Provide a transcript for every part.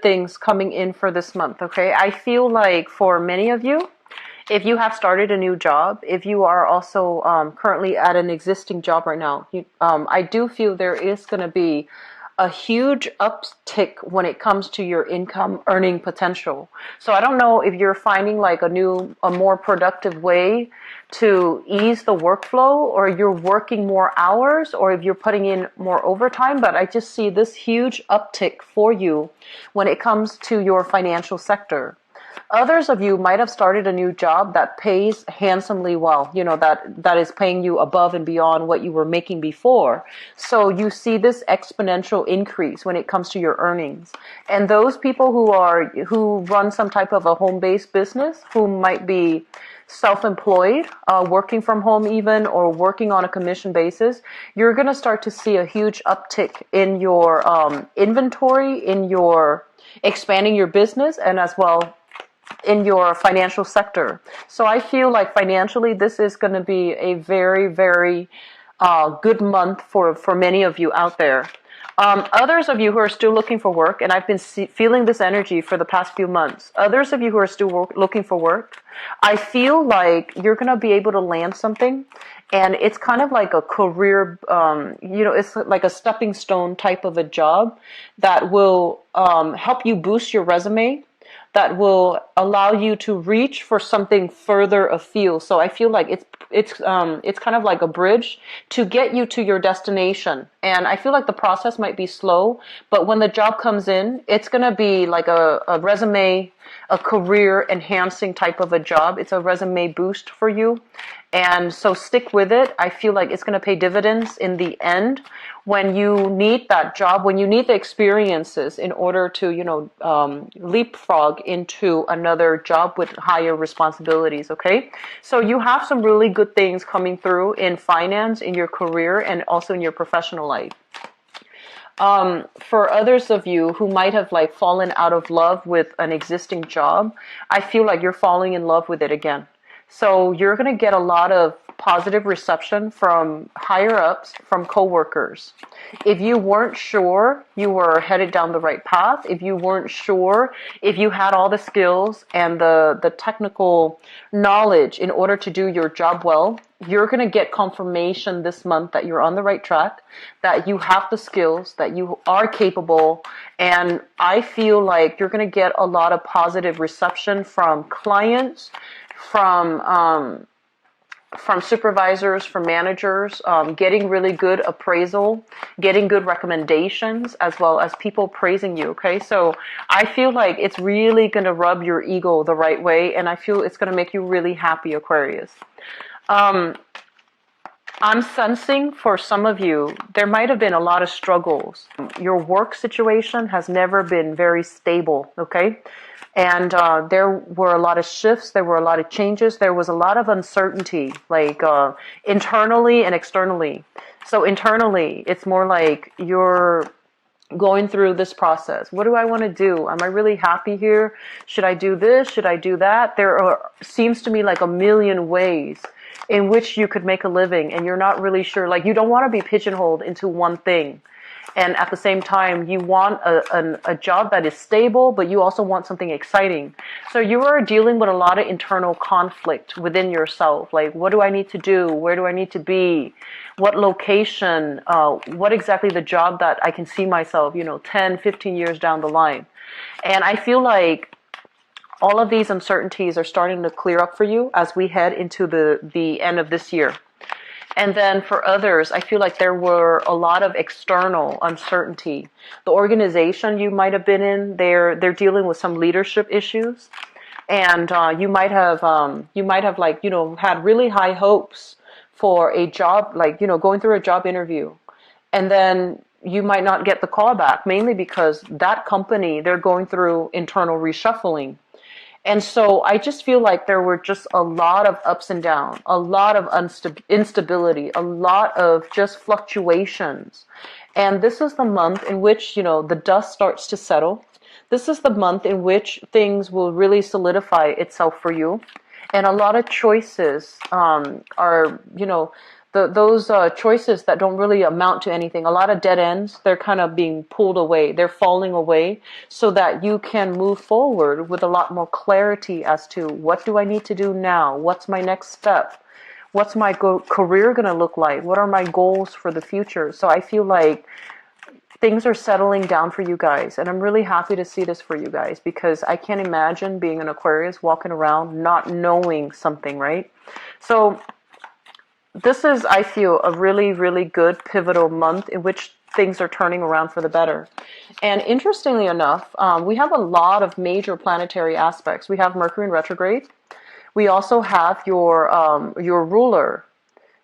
things coming in for this month, okay? I feel like for many of you, if you have started a new job, if you are also currently at an existing job right now, I do feel there is going to be a huge uptick when it comes to your income earning potential. So I don't know if you're finding like a more productive way to ease the workflow, or you're working more hours, or if you're putting in more overtime, but I just see this huge uptick for you when it comes to your financial sector. Others of you might have started a new job that pays handsomely well, that is paying you above and beyond what you were making before. So you see this exponential increase when it comes to your earnings. And those people who run some type of a home-based business, who might be self-employed, working from home even, or working on a commission basis, you're going to start to see a huge uptick in your inventory, in your expanding your business, and as well in your financial sector. So I feel like financially, this is going to be a very, very good month for many of you out there. Others of you who are still looking for work, and I've been feeling this energy for the past few months, others of you who are still looking for work, I feel like you're going to be able to land something, and it's kind of like a career, it's like a stepping stone type of a job that will help you boost your resume, that will allow you to reach for something further afield. So I feel like it's kind of like a bridge to get you to your destination. And I feel like the process might be slow, but when the job comes in, it's going to be like a resume, a career enhancing type of a job. It's a resume boost for you. And so stick with it. I feel like it's going to pay dividends in the end when you need that job, when you need the experiences in order to, leapfrog into another job with higher responsibilities, okay? So you have some really good things coming through in finance, in your career, and also in your professional life. For others of you who might have like fallen out of love with an existing job, I feel like you're falling in love with it again. So you're going to get a lot of positive reception from higher ups, from coworkers. If you weren't sure you were headed down the right path, if you weren't sure if you had all the skills and the technical knowledge in order to do your job well, you're going to get confirmation this month that you're on the right track, that you have the skills, that you are capable, and I feel like you're going to get a lot of positive reception from clients, from supervisors, from managers, getting really good appraisal, getting good recommendations, as well as people praising you, okay? So I feel like it's really going to rub your ego the right way, and I feel it's going to make you really happy, Aquarius. I'm sensing for some of you, there might have been a lot of struggles. Your work situation has never been very stable, okay? And there were a lot of shifts, there were a lot of changes, there was a lot of uncertainty, like internally and externally. So internally, it's more like you're going through this process. What do I want to do? Am I really happy here? Should I do this? Should I do that? Seems to me like a million ways in which you could make a living, and you're not really sure. Like, you don't want to be pigeonholed into one thing. And at the same time, you want a job that is stable, but you also want something exciting. So you are dealing with a lot of internal conflict within yourself. Like, what do I need to do? Where do I need to be? What location? What exactly the job that I can see myself, 10, 15 years down the line. And I feel like all of these uncertainties are starting to clear up for you as we head into the end of this year. And then for others, I feel like there were a lot of external uncertainty. The organization you might have been in, they're dealing with some leadership issues, and you might have had really high hopes for a job, like going through a job interview, and then you might not get the call back, mainly because that company, they're going through internal reshuffling. And so I just feel like there were just a lot of ups and downs, a lot of instability, a lot of just fluctuations. And this is the month in which, the dust starts to settle. This is the month in which things will really solidify itself for you. And a lot of choices are, those choices that don't really amount to anything, a lot of dead ends, they're kind of being pulled away, they're falling away, so that you can move forward with a lot more clarity as to what do I need to do now, what's my next step, what's my career going to look like, what are my goals for the future. So I feel like things are settling down for you guys, and I'm really happy to see this for you guys, because I can't imagine being an Aquarius walking around not knowing something, right? So this is, I feel, a really, really good pivotal month in which things are turning around for the better. And interestingly enough, we have a lot of major planetary aspects. We have Mercury in retrograde. We also have your ruler,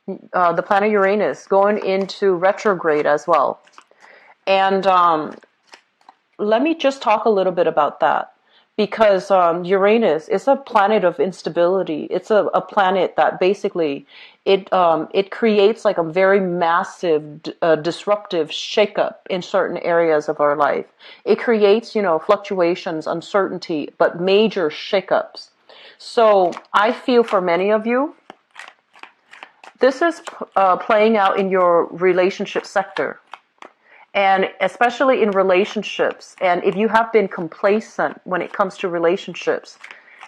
the planet Uranus, going into retrograde as well. And let me just talk a little bit about that. Because Uranus is a planet of instability. It's a planet that basically it creates like a very massive disruptive shakeup in certain areas of our life. It creates, fluctuations, uncertainty, but major shakeups. So I feel for many of you, this is playing out in your relationship sector. And especially in relationships, and if you have been complacent when it comes to relationships,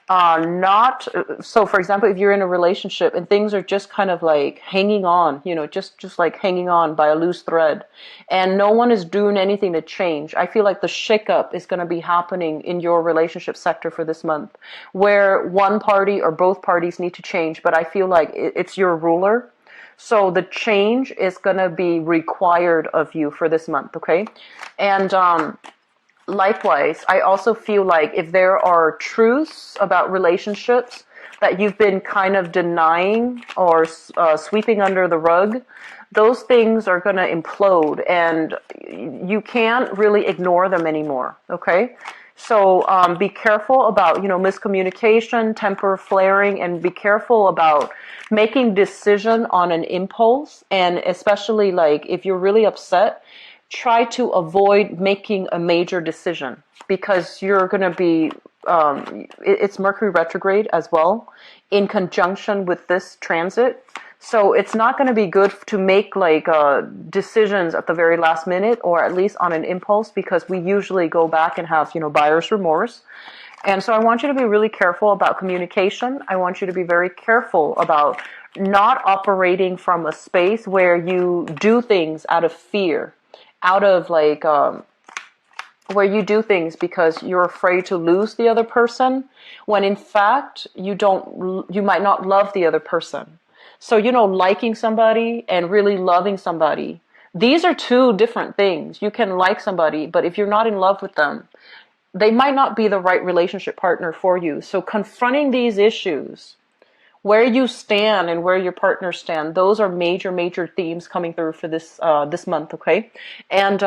so for example, if you're in a relationship and things are just kind of like hanging on, just like hanging on by a loose thread, and no one is doing anything to change, I feel like the shakeup is going to be happening in your relationship sector for this month, where one party or both parties need to change, but I feel like it's your ruler. So the change is going to be required of you for this month, okay? And likewise, I also feel like if there are truths about relationships that you've been kind of denying or sweeping under the rug, those things are going to implode, and you can't really ignore them anymore, okay? So be careful about, miscommunication, temper flaring, and be careful about making decision on an impulse. And especially like if you're really upset, try to avoid making a major decision, because you're going to be, it's Mercury retrograde as well in conjunction with this transit. So it's not going to be good to make like decisions at the very last minute, or at least on an impulse, because we usually go back and have, buyer's remorse. And so I want you to be really careful about communication. I want you to be very careful about not operating from a space where you do things out of fear, out of like, where you do things because you're afraid to lose the other person, when in fact you might not love the other person. So, liking somebody and really loving somebody, these are two different things. You can like somebody, but if you're not in love with them, they might not be the right relationship partner for you. So confronting these issues, where you stand and where your partners stand, those are major, major themes coming through for this this month, okay? And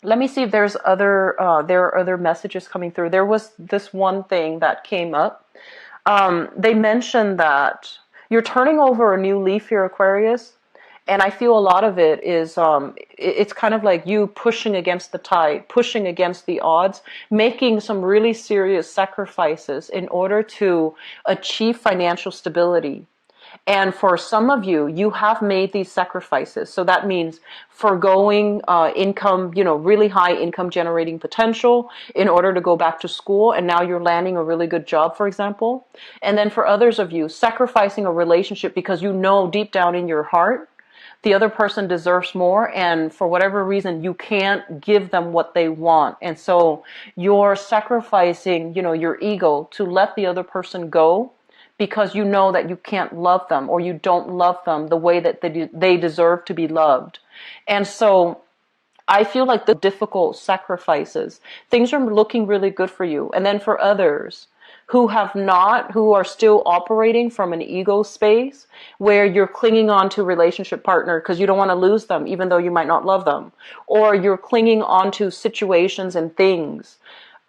let me see if there are other messages coming through. There was this one thing that came up. They mentioned that you're turning over a new leaf here, Aquarius, and I feel a lot of it is, it's kind of like you pushing against the tide, pushing against the odds, making some really serious sacrifices in order to achieve financial stability. And for some of you, you have made these sacrifices. So that means foregoing income, really high income generating potential in order to go back to school. And now you're landing a really good job, for example. And then for others of you, sacrificing a relationship because deep down in your heart, the other person deserves more. And for whatever reason, you can't give them what they want. And so you're sacrificing, your ego to let the other person go, because you know that you can't love them, or you don't love them the way that they deserve to be loved. And so I feel like the difficult sacrifices, things are looking really good for you. And then for others who are still operating from an ego space where you're clinging on to a relationship partner because you don't want to lose them, even though you might not love them, or you're clinging on to situations and things,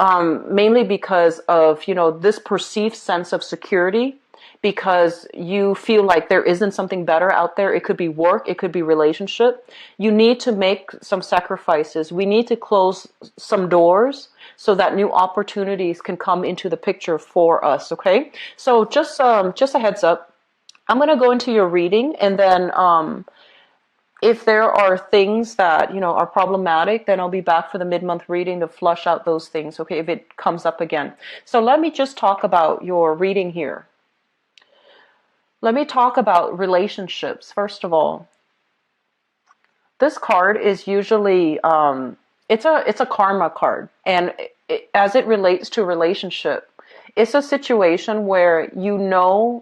mainly because of, this perceived sense of security, because you feel like there isn't something better out there. It could be work, it could be relationship. You need to make some sacrifices. We need to close some doors so that new opportunities can come into the picture for us, okay? So just a heads up. I'm going to go into your reading, and then if there are things that, are problematic, then I'll be back for the mid-month reading to flush out those things, okay, if it comes up again. So let me just talk about your reading here. Let me talk about relationships, first of all. This card is usually, it's a karma card. And as it relates to relationship, it's a situation where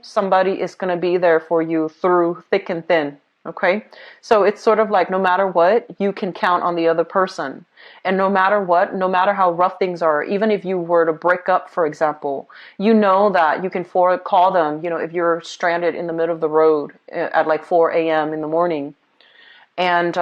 somebody is going to be there for you through thick and thin. Okay, so it's sort of like no matter what, you can count on the other person. And no matter what, no matter how rough things are, even if you were to break up, for example, you know that you can call them, if you're stranded in the middle of the road at like 4 a.m. in the morning. And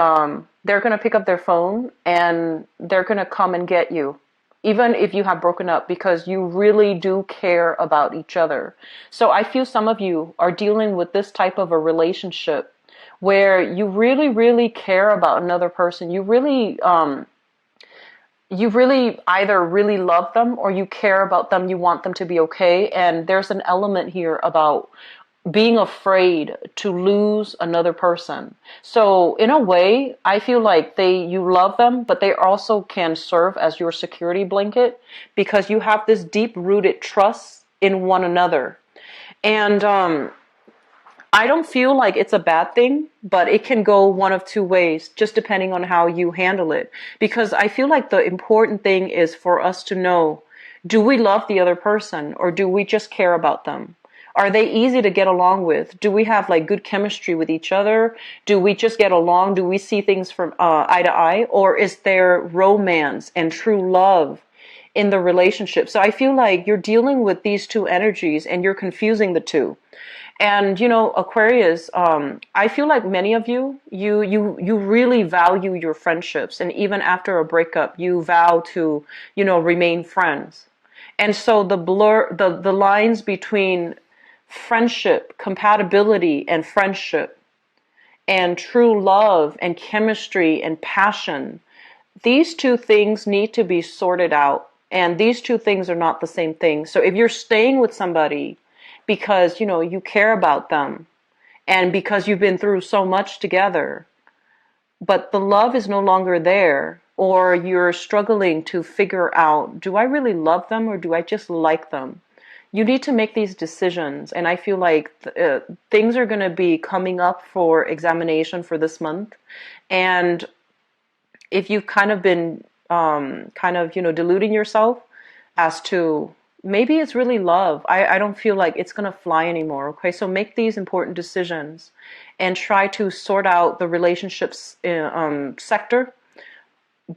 they're going to pick up their phone and they're going to come and get you, even if you have broken up, because you really do care about each other. So I feel some of you are dealing with this type of a relationship where you really, really care about another person. You really either really love them or you care about them. You want them to be okay. And there's an element here about being afraid to lose another person. So in a way, I feel like you love them, but they also can serve as your security blanket because you have this deep rooted trust in one another. And I don't feel like it's a bad thing, but it can go one of two ways, just depending on how you handle it. Because I feel like the important thing is for us to know, do we love the other person or do we just care about them? Are they easy to get along with? Do we have like good chemistry with each other? Do we just get along? Do we see things from eye to eye? Or is there romance and true love in the relationship? So I feel like you're dealing with these two energies and you're confusing the two. And Aquarius, I feel like many of you really value your friendships, and even after a breakup, you vow to remain friends. And so the lines between friendship, compatibility, and friendship, and true love, and chemistry, and passion, these two things need to be sorted out. And these two things are not the same thing. So if you're staying with somebody because, you care about them and because you've been through so much together, but the love is no longer there, or you're struggling to figure out, do I really love them or do I just like them? You need to make these decisions. And I feel like things are going to be coming up for examination for this month. And if you've kind of been deluding yourself as to maybe it's really love, I don't feel like it's going to fly anymore. Okay, so make these important decisions and try to sort out the relationships sector,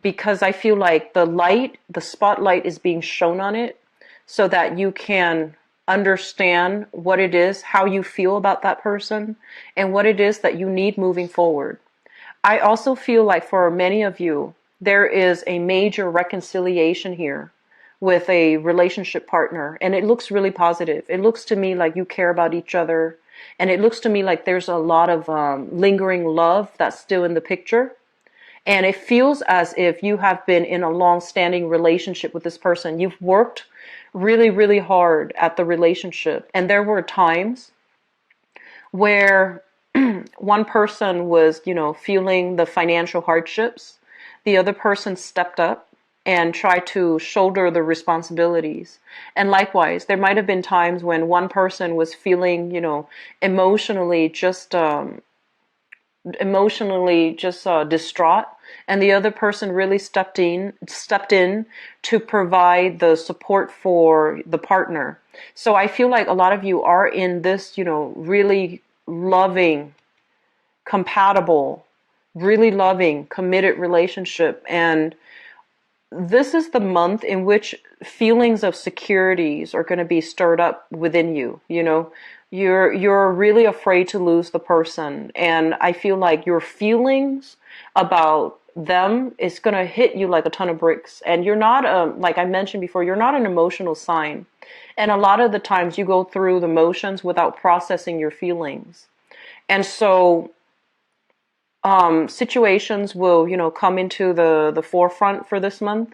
because I feel like the spotlight is being shown on it so that you can understand what it is, how you feel about that person, and what it is that you need moving forward. I also feel like for many of you, there is a major reconciliation here with a relationship partner, and it looks really positive. It looks to me like you care about each other, and it looks to me like there's a lot of lingering love that's still in the picture. And it feels as if you have been in a long-standing relationship with this person. You've worked really, really hard at the relationship, and there were times where one person was, feeling the financial hardships. The other person stepped up and tried to shoulder the responsibilities. And likewise, there might have been times when one person was feeling, emotionally just distraught, and the other person really stepped in to provide the support for the partner. So I feel like a lot of you are in this, really loving, compatible, really loving, committed relationship. And this is the month in which feelings of securities are going to be stirred up within you. You're really afraid to lose the person, and I feel like your feelings about them is going to hit you like a ton of bricks. And you're not, like I mentioned before, you're not an emotional sign, and a lot of the times you go through the motions without processing your feelings. And so situations will, come into the forefront for this month.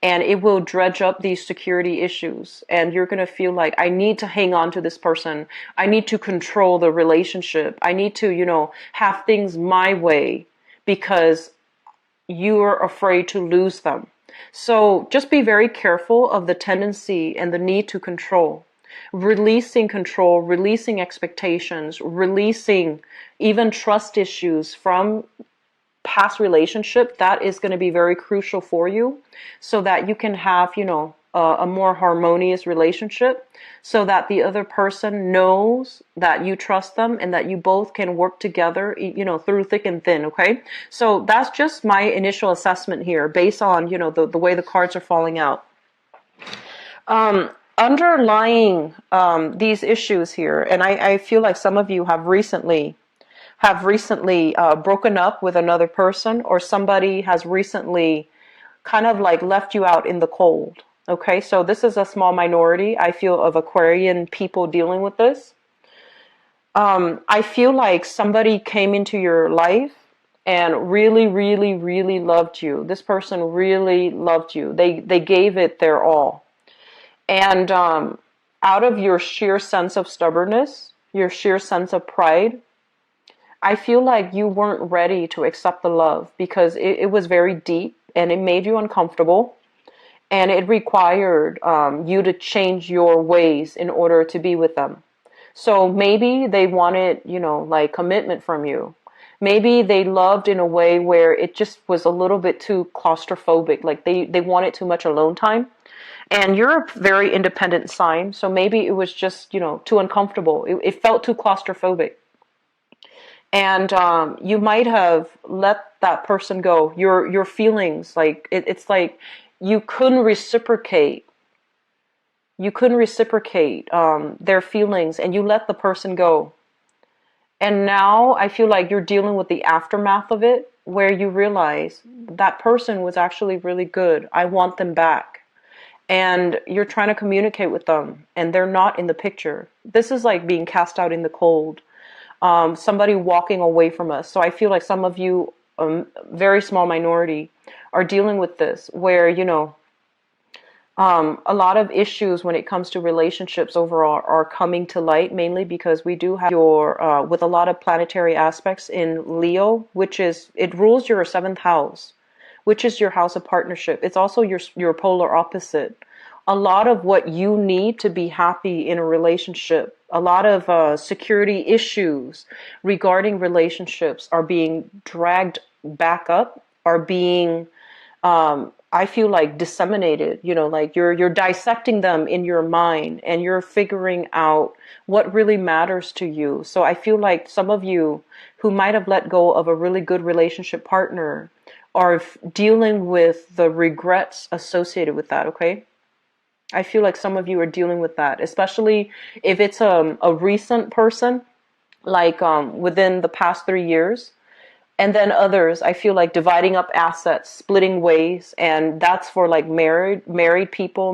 and it will dredge up these security issues, and you're going to feel like, I need to hang on to this person, I need to control the relationship, I need to, have things my way, because you're afraid to lose them. So just be very careful of the tendency and the need to control. Releasing control, releasing expectations, releasing even trust issues from past relationship, that is going to be very crucial for you, so that you can have, a more harmonious relationship, so that the other person knows that you trust them and that you both can work together, through thick and thin. Okay. So that's just my initial assessment here based on, the way the cards are falling out. Underlying these issues here, and I feel like some of you have recently broken up with another person, or somebody has recently kind of like left you out in the cold. Okay, so this is a small minority, I feel, of Aquarian people dealing with this. I feel like somebody came into your life and really, really, really loved you. This person really loved you. They gave it their all. And out of your sheer sense of stubbornness, your sheer sense of pride, I feel like you weren't ready to accept the love, because it was very deep and it made you uncomfortable, and it required you to change your ways in order to be with them. So maybe they wanted, like commitment from you. Maybe they loved in a way where it just was a little bit too claustrophobic, like they wanted too much alone time. And you're a very independent sign, so maybe it was just, too uncomfortable. It felt too claustrophobic. And you might have let that person go. Your feelings, like it's like you couldn't reciprocate. You couldn't reciprocate their feelings, and you let the person go. And now I feel like you're dealing with the aftermath of it, where you realize that person was actually really good. I want them back. And you're trying to communicate with them, and they're not in the picture. This is like being cast out in the cold. Somebody walking away from us. So I feel like some of you, very small minority, are dealing with this, where, a lot of issues when it comes to relationships overall are coming to light, mainly because we do have with a lot of planetary aspects in Leo, it rules your 7th house, which is your house of partnership. It's also your polar opposite. A lot of what you need to be happy in a relationship, a lot of security issues regarding relationships are being dragged back up, are being, I feel like, disseminated. Like you're dissecting them in your mind, and you're figuring out what really matters to you. So I feel like some of you who might have let go of a really good relationship partner are dealing with the regrets associated with that. Okay. I feel like some of you are dealing with that, especially if it's a recent person, like within the past 3 years. And then others, I feel like dividing up assets, splitting ways, and that's for like married people,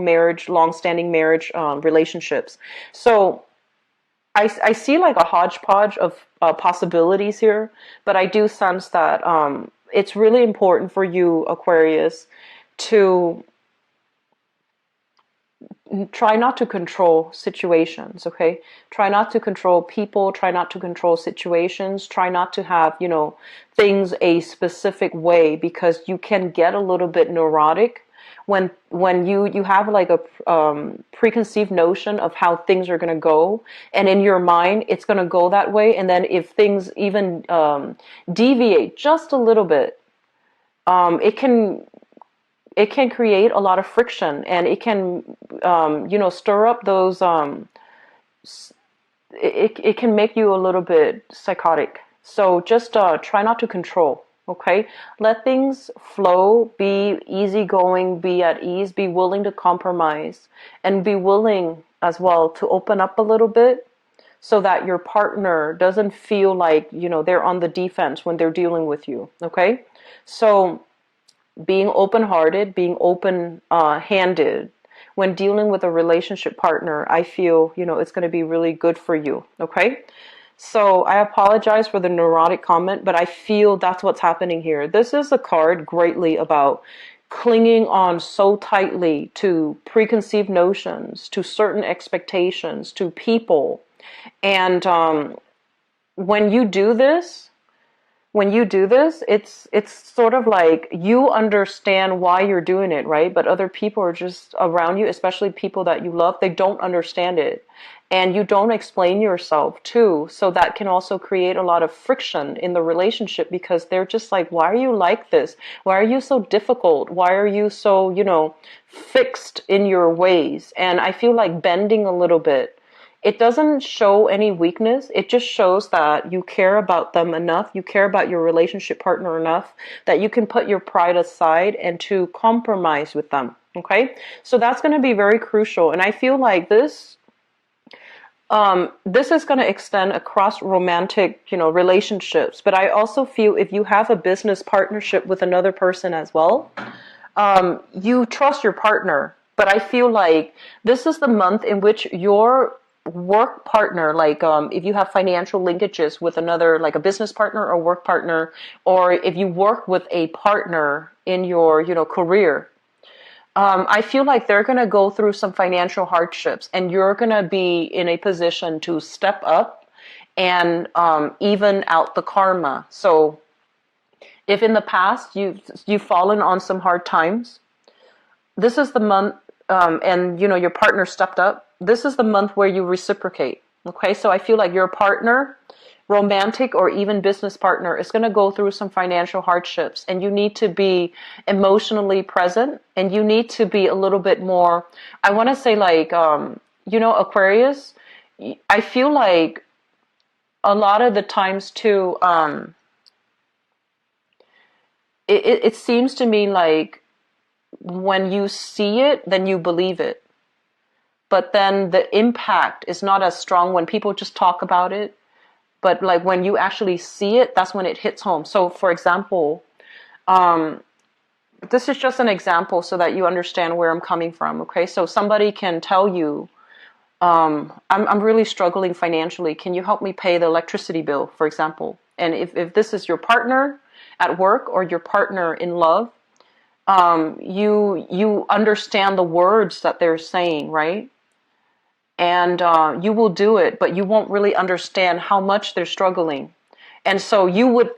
long-standing marriage relationships. So I see like a hodgepodge of possibilities here, but I do sense that it's really important for you, Aquarius, to try not to control situations. Okay, try not to control people, try not to control situations, try not to have, things a specific way, because you can get a little bit neurotic when you have like a preconceived notion of how things are going to go, and in your mind it's going to go that way, and then if things even deviate just a little bit, it can create a lot of friction, and it can, stir up those, it can make you a little bit psychotic. So just try not to control, okay? Let things flow, be easygoing, be at ease, be willing to compromise, and be willing as well to open up a little bit, so that your partner doesn't feel like, they're on the defense when they're dealing with you, okay? So being open-hearted, being open-handed when dealing with a relationship partner, I feel, it's going to be really good for you, okay? So I apologize for the neurotic comment, but I feel that's what's happening here. This is a card greatly about clinging on so tightly to preconceived notions, to certain expectations, to people. And when you do this, it's sort of like you understand why you're doing it, right? But other people are just around you, especially people that you love, they don't understand it. And you don't explain yourself too. So that can also create a lot of friction in the relationship because they're just like, why are you like this? Why are you so difficult? Why are you so, fixed in your ways? And I feel like bending a little bit, it doesn't show any weakness. It just shows that you care about them enough, you care about your relationship partner enough that you can put your pride aside and to compromise with them. Okay? So that's going to be very crucial. And I feel like this is going to extend across romantic, relationships. But I also feel if you have a business partnership with another person as well, you trust your partner. But I feel like this is the month in which your work partner, like if you have financial linkages with another, like a business partner or work partner, or if you work with a partner in your, career, I feel like they're going to go through some financial hardships and you're going to be in a position to step up and even out the karma. So if in the past you've fallen on some hard times, this is the month, and your partner stepped up. This is the month where you reciprocate. Okay, so I feel like your partner, romantic or even business partner, is going to go through some financial hardships, and you need to be emotionally present, and you need to be a little bit more. I want to say, like, Aquarius. I feel like a lot of the times too. It seems to me like when you see it, then you believe it. But then the impact is not as strong when people just talk about it. But like when you actually see it, that's when it hits home. So for example, this is just an example so that you understand where I'm coming from. Okay, so somebody can tell you, I'm really struggling financially. Can you help me pay the electricity bill, for example? And if this is your partner at work or your partner in love, you understand the words that they're saying, right? And you will do it, but you won't really understand how much they're struggling. And so you would,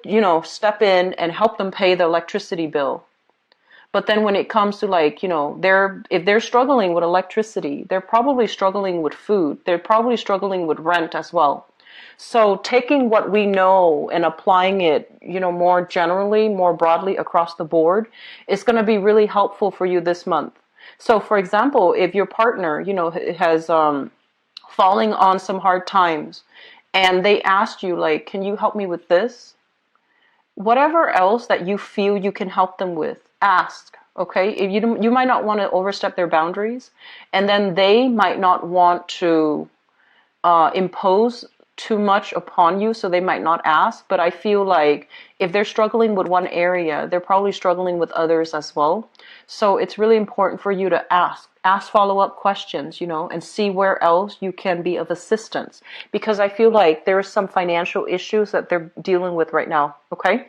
step in and help them pay the electricity bill. But then when it comes to like, if they're struggling with electricity, they're probably struggling with food. They're probably struggling with rent as well. So taking what we know and applying it, more generally, more broadly across the board is going to be really helpful for you this month. So for example, if your partner, has falling on some hard times and they asked you like, can you help me with this? Whatever else that you feel you can help them with, ask. Okay, if you might not want to overstep their boundaries, and then they might not want to impose too much upon you, so they might not ask. But I feel like if they're struggling with one area, they're probably struggling with others as well. So it's really important for you to ask follow-up questions, and see where else you can be of assistance, because I feel like there are some financial issues that they're dealing with right now. Okay,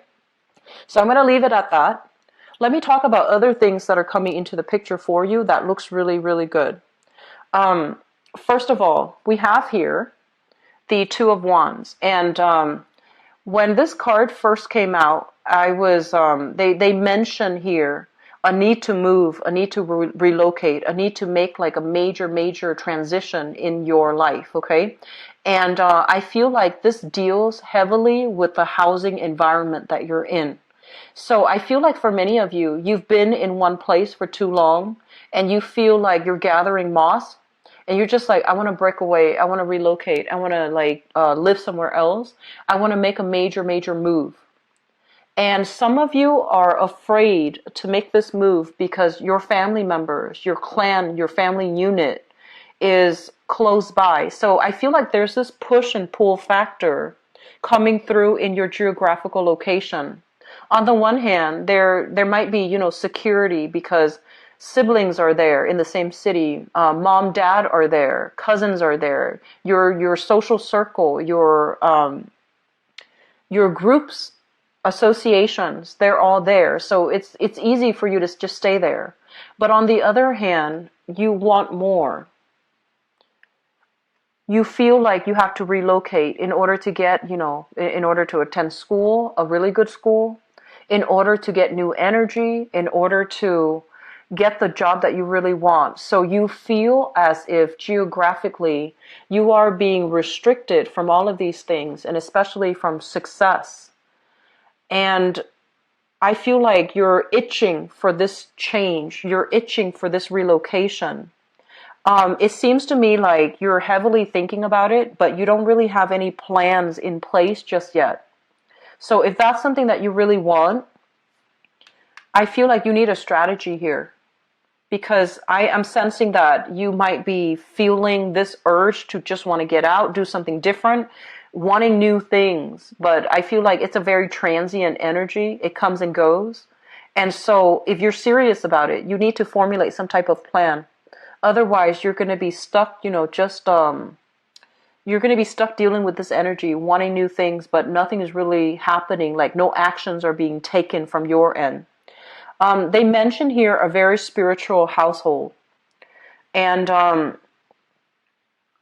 so I'm going to leave it at that. Let me talk about other things that are coming into the picture for you that looks really, really good. First of all, we have here the Two of Wands. And when this card first came out, I was, they mention here a need to move, a need to relocate, a need to make like a major transition in your life, okay? And I feel like this deals heavily with the housing environment that you're in. So I feel like for many of you, you've been in one place for too long and you feel like you're gathering moss. And you're just like, I want to break away. I want to relocate. I want to live somewhere else. I want to make a major move. And some of you are afraid to make this move because your family members, your clan, your family unit is close by. So I feel like there's this push and pull factor coming through in your geographical location. On the one hand, there might be, security because siblings are there in the same city, mom, dad are there, cousins are there, your social circle, your groups associations, they're all there. So it's easy for you to just stay there. But on the other hand, you want more. You feel like you have to relocate in order to get, in order to attend school, a really good school, in order to get new energy, in order to get the job that you really want. So you feel as if geographically you are being restricted from all of these things, and especially from success. And I feel like you're itching for this change. You're itching for this relocation. It seems to me like you're heavily thinking about it, but you don't really have any plans in place just yet. So if that's something that you really want, I feel like you need a strategy here, because I am sensing that you might be feeling this urge to just want to get out, do something different, wanting new things. But I feel like it's a very transient energy. It comes and goes. And so if you're serious about it, you need to formulate some type of plan. Otherwise, you're going to be stuck, you're going to be stuck dealing with this energy, wanting new things, but nothing is really happening. Like no actions are being taken from your end. They mention here a very spiritual household. And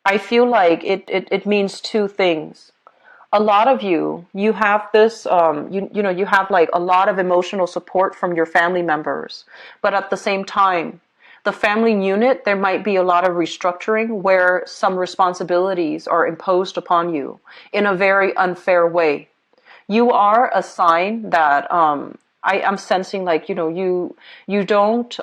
I feel like it means two things. A lot of you have this, you have like a lot of emotional support from your family members. But at the same time, the family unit, there might be a lot of restructuring where some responsibilities are imposed upon you in a very unfair way. You are a sign that I am sensing like, you don't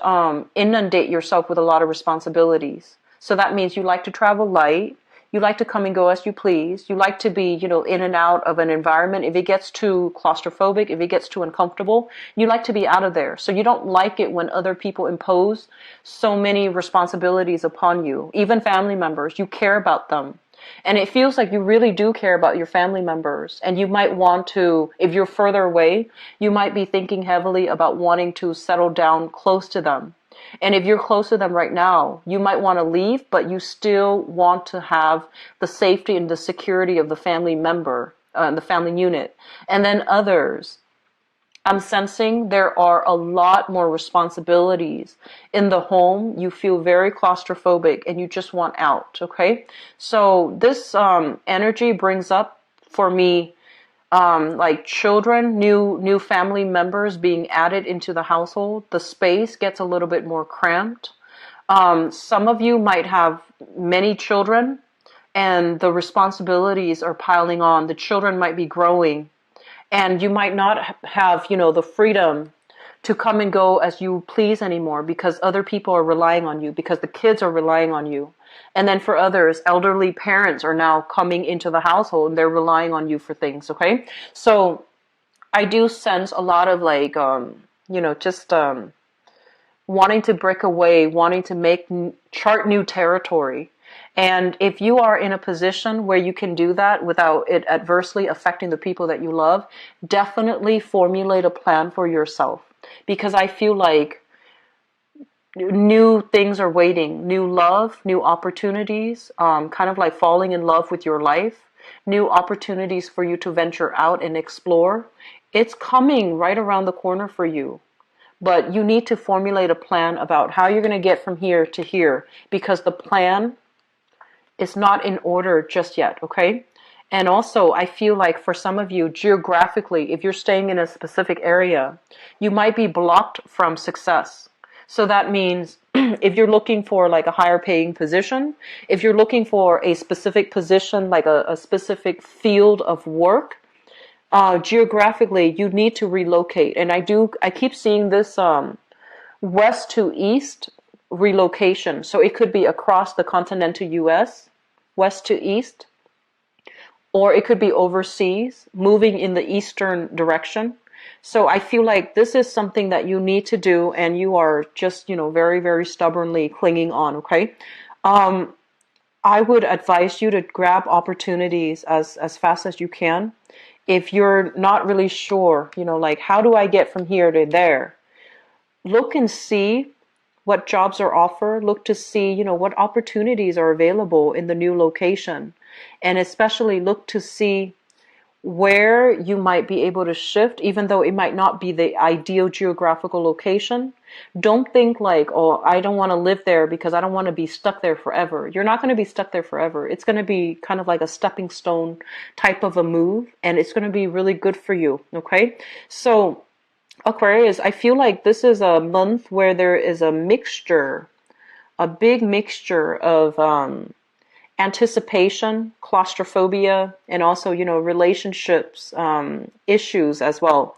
inundate yourself with a lot of responsibilities. So that means you like to travel light. You like to come and go as you please. You like to be, in and out of an environment. If it gets too claustrophobic, if it gets too uncomfortable, you like to be out of there. So you don't like it when other people impose so many responsibilities upon you. Even family members, you care about them. And it feels like you really do care about your family members. And you might want to, if you're further away, you might be thinking heavily about wanting to settle down close to them. And if you're close to them right now, you might want to leave, but you still want to have the safety and the security of the family member, the family unit. And then others, I'm sensing there are a lot more responsibilities in the home. You feel very claustrophobic and you just want out, okay? So this energy brings up for me like children, new family members being added into the household. The space gets a little bit more cramped. Some of you might have many children and the responsibilities are piling on. The children might be growing and you might not have, the freedom to come and go as you please anymore because other people are relying on you, because the kids are relying on you. And then for others, elderly parents are now coming into the household and they're relying on you for things, okay? So I do sense a lot of like, just wanting to break away, wanting to chart new territory. And if you are in a position where you can do that without it adversely affecting the people that you love, definitely formulate a plan for yourself. Because I feel like new things are waiting, new love, new opportunities, kind of like falling in love with your life, new opportunities for you to venture out and explore. It's coming right around the corner for you. But you need to formulate a plan about how you're going to get from here to here, because the plan is not in order just yet, okay? And also, I feel like for some of you, geographically, if you're staying in a specific area, you might be blocked from success. So that means if you're looking for like a higher paying position, if you're looking for a specific position, like a specific field of work, geographically, you need to relocate. And I keep seeing this west to east relocation. So it could be across the continental US, west to east, or it could be overseas, moving in the eastern direction. So I feel like this is something that you need to do, and you are just, very, very stubbornly clinging on, okay? I would advise you to grab opportunities as fast as you can. If you're not really sure, like, how do I get from here to there? Look and see what jobs are offered. Look to see, what opportunities are available in the new location. And especially look to see where you might be able to shift, even though it might not be the ideal geographical location. Don't think like, oh, I don't want to live there because I don't want to be stuck there forever. You're not going to be stuck there forever. It's going to be kind of like a stepping stone type of a move, and it's going to be really good for you. Okay. So Aquarius, I feel like this is a month where there is a mixture, a big mixture of anticipation, claustrophobia, and also, relationships issues as well.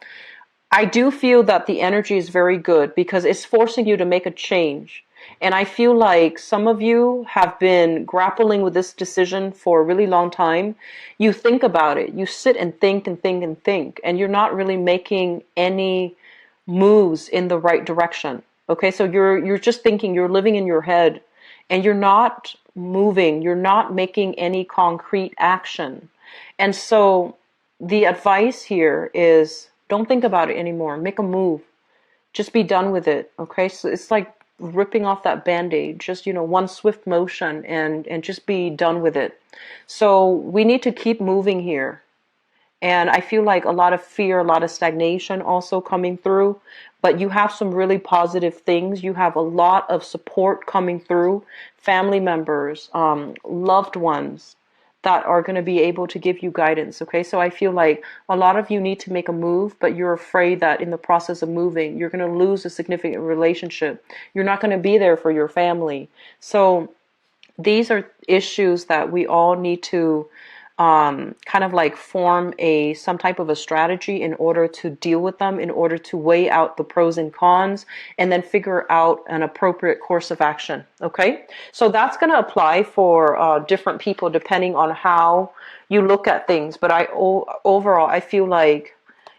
I do feel that the energy is very good because it's forcing you to make a change. And I feel like some of you have been grappling with this decision for a really long time. You think about it. You sit and think and think and think, and you're not really making any moves in the right direction. Okay, so you're just thinking, you're living in your head, and you're not moving, you're not making any concrete action. And so the advice here is don't think about it anymore. Make a move. Just be done with it. Okay, so it's like ripping off that band-aid, just one swift motion, and just be done with it. So we need to keep moving here. And I feel like a lot of fear, a lot of stagnation also coming through. But you have some really positive things. You have a lot of support coming through. Family members, loved ones that are going to be able to give you guidance. Okay, so I feel like a lot of you need to make a move, but you're afraid that in the process of moving, you're going to lose a significant relationship. You're not going to be there for your family. So these are issues that we all need to kind of like form some type of a strategy in order to deal with them, in order to weigh out the pros and cons, and then figure out an appropriate course of action. Okay, so that's going to apply for different people depending on how you look at things. But overall, I feel like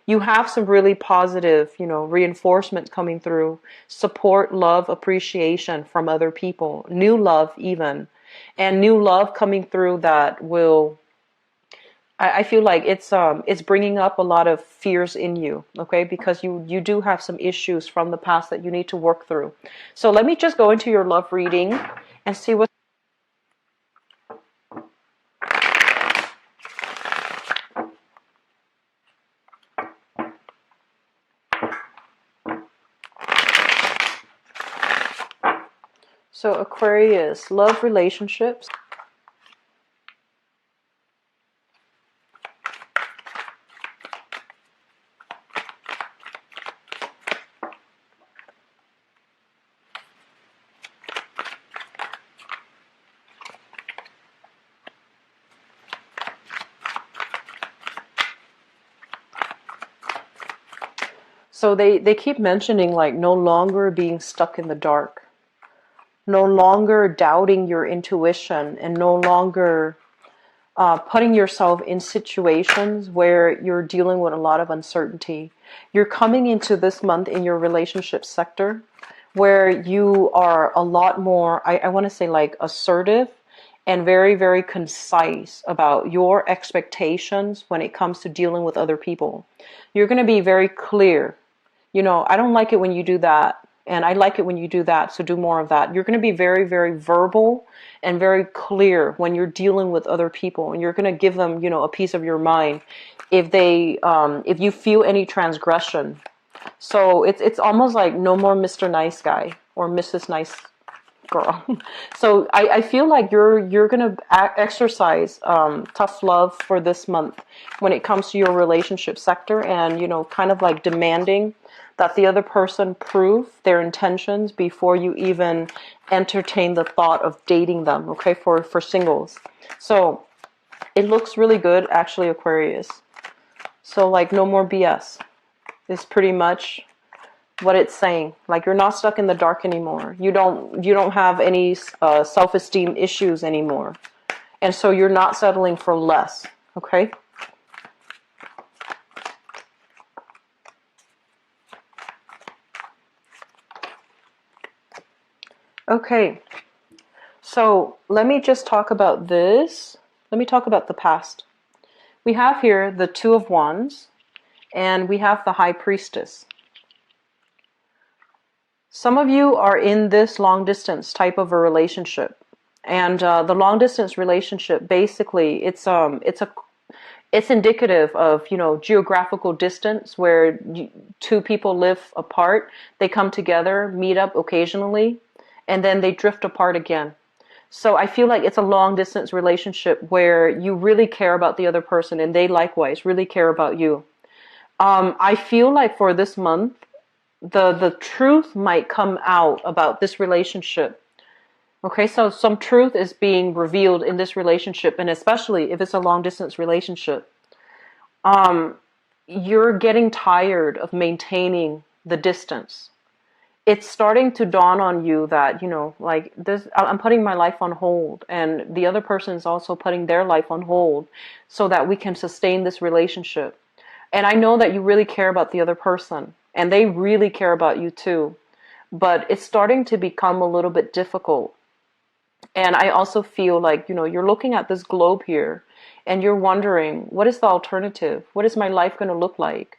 you have some really positive, reinforcement coming through, support, love, appreciation from other people, new love even, and new love coming through that will, I feel like it's bringing up a lot of fears in you, okay? Because you do have some issues from the past that you need to work through. So let me just go into your love reading and see what. So Aquarius, love, relationships. So they keep mentioning like no longer being stuck in the dark, no longer doubting your intuition, and no longer putting yourself in situations where you're dealing with a lot of uncertainty. You're coming into this month in your relationship sector where you are a lot more, I want to say like assertive and very, very concise about your expectations when it comes to dealing with other people. You're going to be very clear. I don't like it when you do that, and I like it when you do that, so do more of that. You're going to be very, very verbal and very clear when you're dealing with other people, and you're going to give them, a piece of your mind if you feel any transgression. So it's almost like no more Mr. Nice Guy or Mrs. Nice Girl. So I feel like you're going to exercise tough love for this month when it comes to your relationship sector, and kind of like demanding that the other person prove their intentions before you even entertain the thought of dating them, okay, for singles. So it looks really good, actually, Aquarius. So like no more BS is pretty much what it's saying. Like you're not stuck in the dark anymore. You don't have any self-esteem issues anymore. And so you're not settling for less, okay? Okay, so let me just talk about this. Let me talk about the past. We have here the Two of Wands, and we have the High Priestess. Some of you are in this long distance type of a relationship, and the long distance relationship, basically, It's indicative of, geographical distance where two people live apart. They come together, meet up occasionally, and then they drift apart again. So I feel like it's a long distance relationship where you really care about the other person and they likewise really care about you. I feel like for this month, the truth might come out about this relationship. Okay, so some truth is being revealed in this relationship, and especially if it's a long distance relationship. Um, you're getting tired of maintaining the distance. It's starting to dawn on you that, like this, I'm putting my life on hold, and the other person is also putting their life on hold so that we can sustain this relationship. And I know that you really care about the other person, and they really care about you too. But it's starting to become a little bit difficult. And I also feel like, you're looking at this globe here and you're wondering, what is the alternative? What is my life going to look like?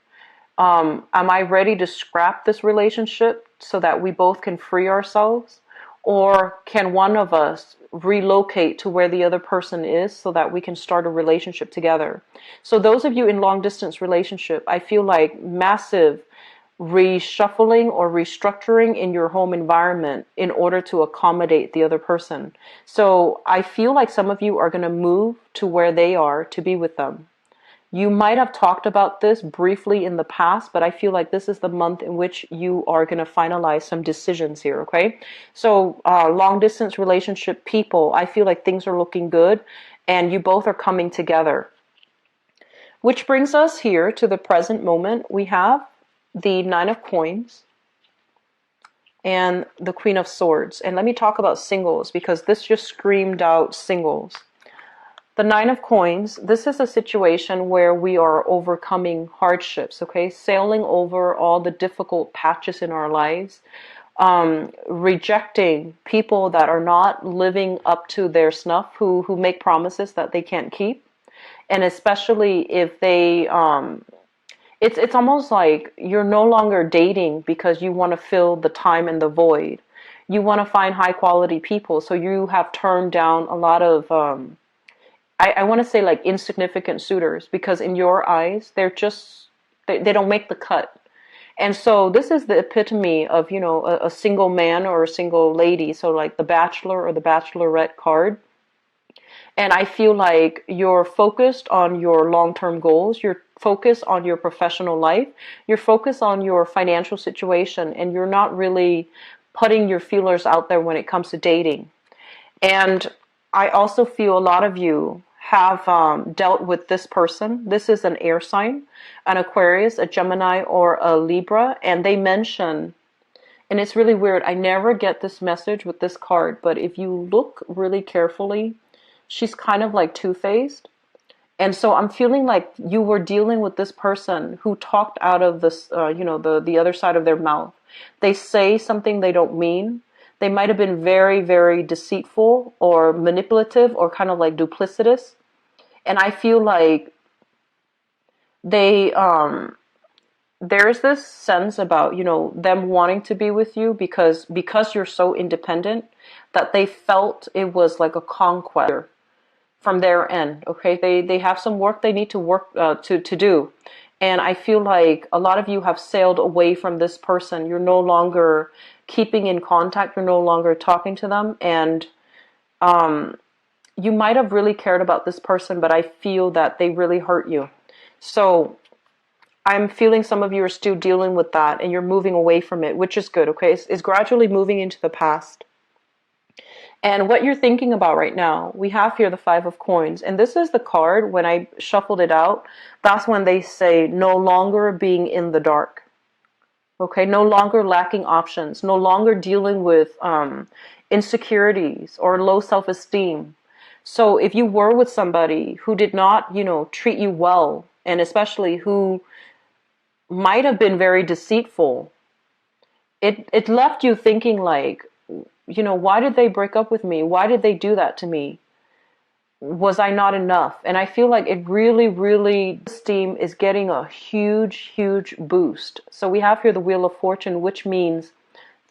Am I ready to scrap this relationship so that we both can free ourselves? Or can one of us relocate to where the other person is so that we can start a relationship together? So those of you in long distance relationship, I feel like massive reshuffling or restructuring in your home environment in order to accommodate the other person. So I feel like some of you are going to move to where they are to be with them. You might have talked about this briefly in the past, but I feel like this is the month in which you are going to finalize some decisions here, okay? So long distance relationship people, I feel like things are looking good and you both are coming together. Which brings us here to the present moment. We have the Nine of Coins and the Queen of Swords. And let me talk about singles because this just screamed out singles. The Nine of Coins, this is a situation where we are overcoming hardships, okay? Sailing over all the difficult patches in our lives, rejecting people that are not living up to their snuff, who make promises that they can't keep. And especially if they, it's almost like you're no longer dating because you want to fill the time and the void. You want to find high quality people, so you have turned down a lot of, I want to say like insignificant suitors because in your eyes, they're just, they don't make the cut. And so this is the epitome of, a single man or a single lady. So like the Bachelor or the Bachelorette card. And I feel like you're focused on your long-term goals. You're focused on your professional life. You're focused on your financial situation. And you're not really putting your feelers out there when it comes to dating. And I also feel a lot of you have dealt with this person. This is an air sign, an Aquarius, a Gemini, or a Libra. And they mention, and it's really weird, I never get this message with this card, but if you look really carefully, she's kind of like two-faced. And so I'm feeling like you were dealing with this person who talked out of this, the other side of their mouth. They say something they don't mean. They might have been very, very deceitful or manipulative or kind of like duplicitous. And I feel like they, there's this sense about, them wanting to be with you because you're so independent that they felt it was like a conquest from their end. Okay, they have some work they need to work to do, and I feel like a lot of you have sailed away from this person. You're no longer keeping in contact. You're no longer talking to them, and you might have really cared about this person, but I feel that they really hurt you. So I'm feeling some of you are still dealing with that, and you're moving away from it, which is good. Okay, it's gradually moving into the past. And what you're thinking about right now, we have here the Five of Coins. And this is the card, when I shuffled it out, that's when they say no longer being in the dark. Okay, no longer lacking options, no longer dealing with insecurities or low self-esteem. So if you were with somebody who did not, treat you well, and especially who might have been very deceitful, it left you thinking like, why did they break up with me? Why did they do that to me? Was I not enough? And I feel like it really, really, esteem is getting a huge, huge boost. So we have here the Wheel of Fortune, which means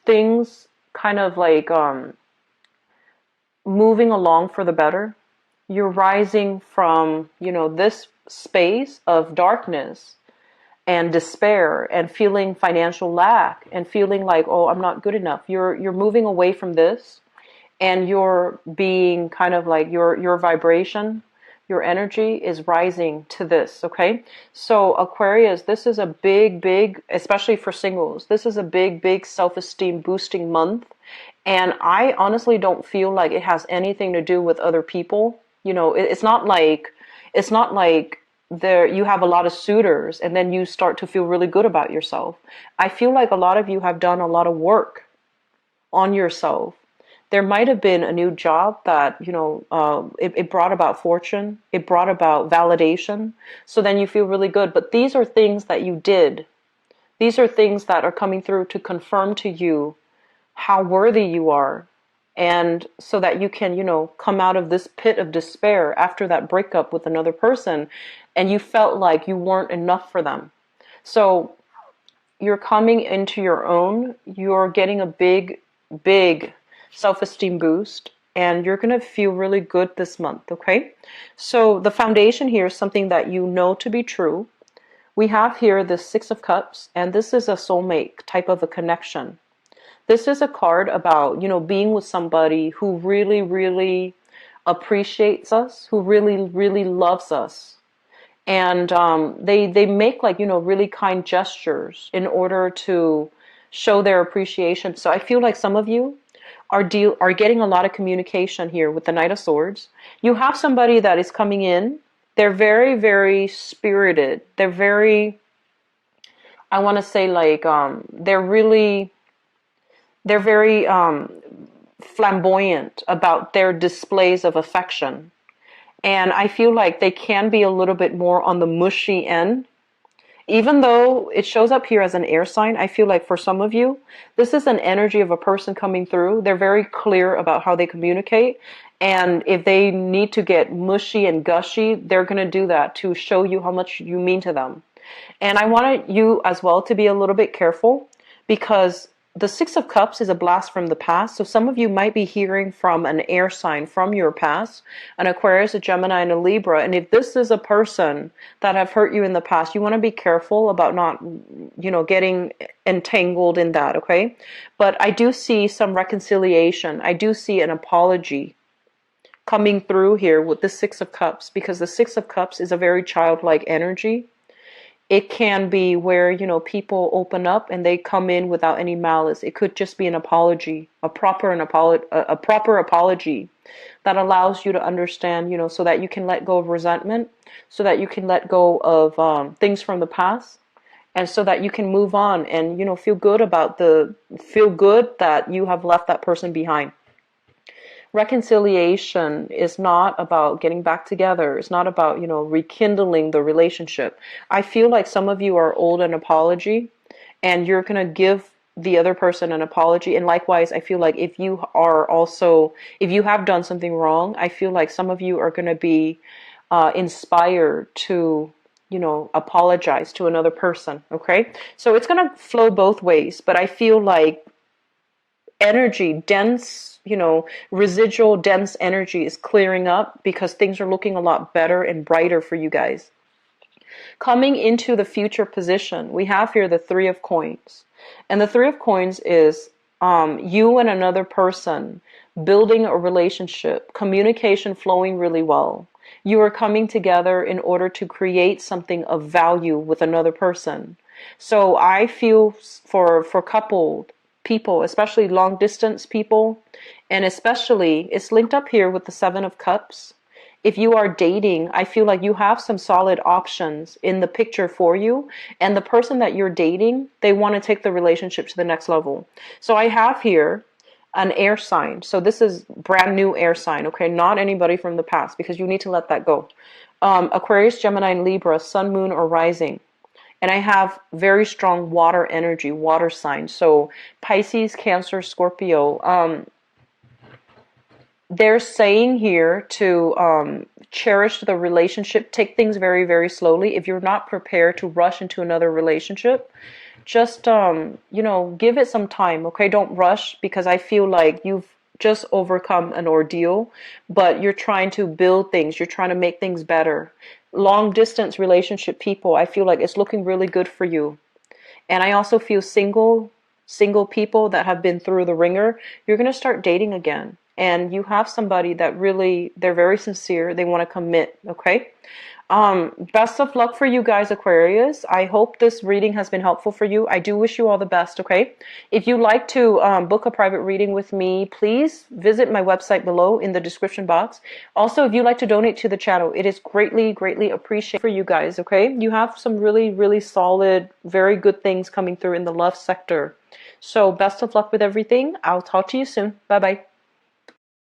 things kind of like moving along for the better. You're rising from, this space of darkness and despair and feeling financial lack and feeling like, oh, I'm not good enough. You're moving away from this, and you're being kind of like your vibration, your energy is rising to this, okay? So Aquarius, this is a big, especially for singles, this is a big self-esteem boosting month. And I honestly don't feel like it has anything to do with other people. It's not like there you have a lot of suitors and then you start to feel really good about yourself. I feel like a lot of you have done a lot of work on yourself. There might have been a new job that, it brought about fortune, it brought about validation. So then you feel really good. But these are things that you did. These are things that are coming through to confirm to you how worthy you are. And so that you can, come out of this pit of despair after that breakup with another person and you felt like you weren't enough for them. So you're coming into your own, you're getting a big self-esteem boost, and you're going to feel really good this month, okay? So the foundation here is something that you know to be true. We have here the Six of Cups, and this is a soulmate type of a connection. This is a card about, being with somebody who really appreciates us, who really loves us. And they make like, really kind gestures in order to show their appreciation. So I feel like some of you are getting a lot of communication here with the Knight of Swords. You have somebody that is coming in. They're very spirited. They're very, I want to say like, they're very flamboyant about their displays of affection. And I feel like they can be a little bit more on the mushy end. Even though it shows up here as an air sign, I feel like for some of you, this is an energy of a person coming through. They're very clear about how they communicate. And if they need to get mushy and gushy, they're going to do that to show you how much you mean to them. And I wanted you as well to be a little bit careful, because the Six of Cups is a blast from the past. So some of you might be hearing from an air sign from your past, an Aquarius, a Gemini, and a Libra. And if this is a person that have hurt you in the past, you want to be careful about not, getting entangled in that, okay? But I do see some reconciliation. I do see an apology coming through here with the Six of Cups, because the Six of Cups is a very childlike energy. It can be where, people open up and they come in without any malice. It could just be an apology, a proper apology that allows you to understand, so that you can let go of resentment, so that you can let go of things from the past, and so that you can move on and, feel good that you have left that person behind. Reconciliation is not about getting back together. It's not about, rekindling the relationship. I feel like some of you are owed an apology and you're going to give the other person an apology. And likewise, I feel like if you have done something wrong, I feel like some of you are going to be inspired to, apologize to another person. Okay. So it's going to flow both ways, but I feel like energy, dense, residual dense energy is clearing up because things are looking a lot better and brighter for you guys. Coming into the future position, we have here the Three of Coins. And the Three of Coins is you and another person building a relationship, communication flowing really well. You are coming together in order to create something of value with another person. So I feel for coupled people, especially long distance people, and especially it's linked up here with the Seven of Cups. If you are dating, I feel like you have some solid options in the picture for you, and the person that you're dating, they want to take the relationship to the next level. So I have here an air sign. So this is brand new air sign, okay? Not anybody from the past, because you need to let that go. Aquarius, Gemini, and Libra, Sun, Moon, or Rising. And I have very strong water energy, water signs. So Pisces, Cancer, Scorpio. They're saying here to cherish the relationship. Take things very slowly. If you're not prepared to rush into another relationship, just, give it some time, okay? Don't rush, because I feel like you've just overcome an ordeal, but you're trying to build things. You're trying to make things better. Long distance relationship people, I feel like it's looking really good for you. And I also feel single people that have been through the ringer, you're going to start dating again. And you have somebody that really, they're very sincere. They want to commit, okay? Best of luck for you guys, Aquarius. I hope this reading has been helpful for you. I do wish you all the best, okay? If you'd like to book a private reading with me, please visit my website below in the description box. Also, if you'd like to donate to the channel, it is greatly, greatly appreciated for you guys, okay? You have some really, really solid, very good things coming through in the love sector. So best of luck with everything. I'll talk to you soon. Bye-bye.